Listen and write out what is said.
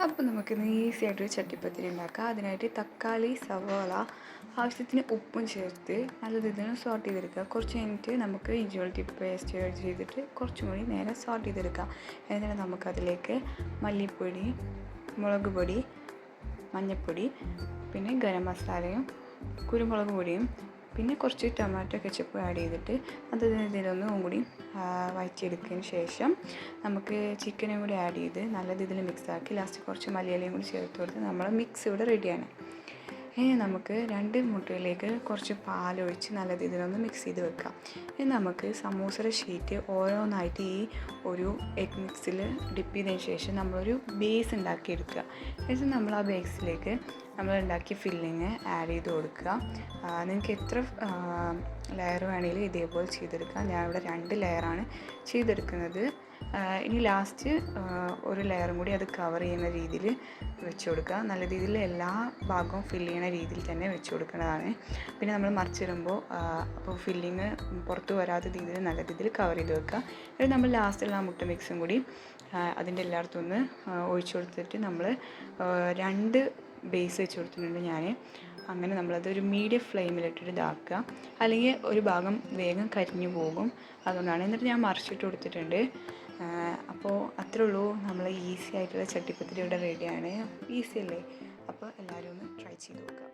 അപ്പോൾ നമുക്കിന്ന് ഈസി ആയിട്ടൊരു ചട്ടിപ്പത്തിരി ഉണ്ടാക്കാം. അതിനായിട്ട് തക്കാളി, സവാള, ആവശ്യത്തിന് ഉപ്പും ചേർത്ത് നല്ല രീതിയിൽ സോട്ട് ചെയ്തെടുക്കുക. കുറച്ച് കഴിഞ്ഞിട്ട് നമുക്ക് ഇഞ്ചി വെളുത്തുള്ളി പേസ്റ്റ് ആഡ് ചെയ്തിട്ട് കുറച്ചും കൂടി നേരെ സോട്ട് ചെയ്തെടുക്കാം. എന്നിട്ട് നമുക്കതിലേക്ക് മല്ലിപ്പൊടി, മുളക് പൊടി, മഞ്ഞൾപ്പൊടി, പിന്നെ ഗരം മസാലയും കുരുമുളക് പൊടിയും പിന്നെ കുറച്ച് ടൊമാറ്റോ കെച്ചപ്പ് ആഡ് ചെയ്തിട്ട് അത് ഇതിലൊന്നും കൂടി വഴറ്റിയെടുത്തതിന് ശേഷം നമുക്ക് ചിക്കനും കൂടി ആഡ് ചെയ്ത് നല്ല രീതിയിൽ മിക്സാക്കി ലാസ്റ്റ് കുറച്ച് മല്ലിയിലയും കൂടി ചേർത്ത് കൊടുത്ത് നമ്മൾ മിക്സ് ഇവിടെ റെഡിയാണ്. ഇനി നമുക്ക് 2 മുട്ടയിലേക്ക് കുറച്ച് പാലൊഴിച്ച് നല്ല രീതിയിലൊന്ന് മിക്സ് ചെയ്ത് വെക്കാം. ഇനി നമുക്ക് സമൂസയുടെ ഷീറ്റ് ഓരോന്നായിട്ട് ഈ ഒരു എഗ് മിക്സിൽ ഡിപ്പ് ചെയ്തതിന് ശേഷം നമ്മളൊരു ബേസ് ഉണ്ടാക്കിയെടുക്കുക. എന്നിട്ട് നമ്മൾ ആ ബേസിലേക്ക് നമ്മൾ ഉണ്ടാക്കിയ ഫില്ലിങ് ആഡ് ചെയ്ത് കൊടുക്കുക. നിങ്ങൾക്ക് എത്ര ലെയർ വേണമെങ്കിലും ഇതേപോലെ ചെയ്തെടുക്കാം. ഞാനിവിടെ 2 ലെയറാണ് ചെയ്തെടുക്കുന്നത്. ഇനി ലാസ്റ്റ് ഒരു ലെയറും കൂടി അത് കവർ ചെയ്യുന്ന രീതിയിൽ വെച്ച് കൊടുക്കുക. നല്ല രീതിയിൽ എല്ലാ ഭാഗവും ഫില്ല് ചെയ്യുന്ന രീതിയിൽ തന്നെ വെച്ച് കൊടുക്കേണ്ടതാണ്. പിന്നെ നമ്മൾ മറിച്ചിടുമ്പോൾ അപ്പോൾ ഫില്ലിങ് പുറത്ത് വരാത്ത രീതിയിൽ നല്ല രീതിയിൽ കവർ ചെയ്ത് വെക്കുക. എന്നിട്ട് നമ്മൾ ലാസ്റ്റുള്ള മുട്ട മിക്സും കൂടി അതിൻ്റെ എല്ലായിടത്തും ഒന്ന് ഒഴിച്ചു കൊടുത്തിട്ട് നമ്മൾ 2 ബേസ് വെച്ച് കൊടുത്തിട്ടുണ്ട് ഞാൻ. അങ്ങനെ നമ്മളതൊരു മീഡിയം ഫ്ലെയിമിലിട്ടിട്ട് ഇതാക്കുക, അല്ലെങ്കിൽ ഒരു ഭാഗം വേഗം കരിഞ്ഞു പോകും. അതുകൊണ്ടാണ്. എന്നിട്ട് ഞാൻ മറിച്ചിട്ട് കൊടുത്തിട്ടുണ്ട്. അപ്പോൾ അത്രേ ഉള്ളൂ, നമ്മൾ ഈസി ആയിട്ടുള്ള ചട്ടിപ്പത്തിരി ഇവിടെ റെഡിയാണ്. ഈസി അല്ലേ? അപ്പോൾ എല്ലാവരും ഒന്ന് ട്രൈ ചെയ്ത് നോക്കുക.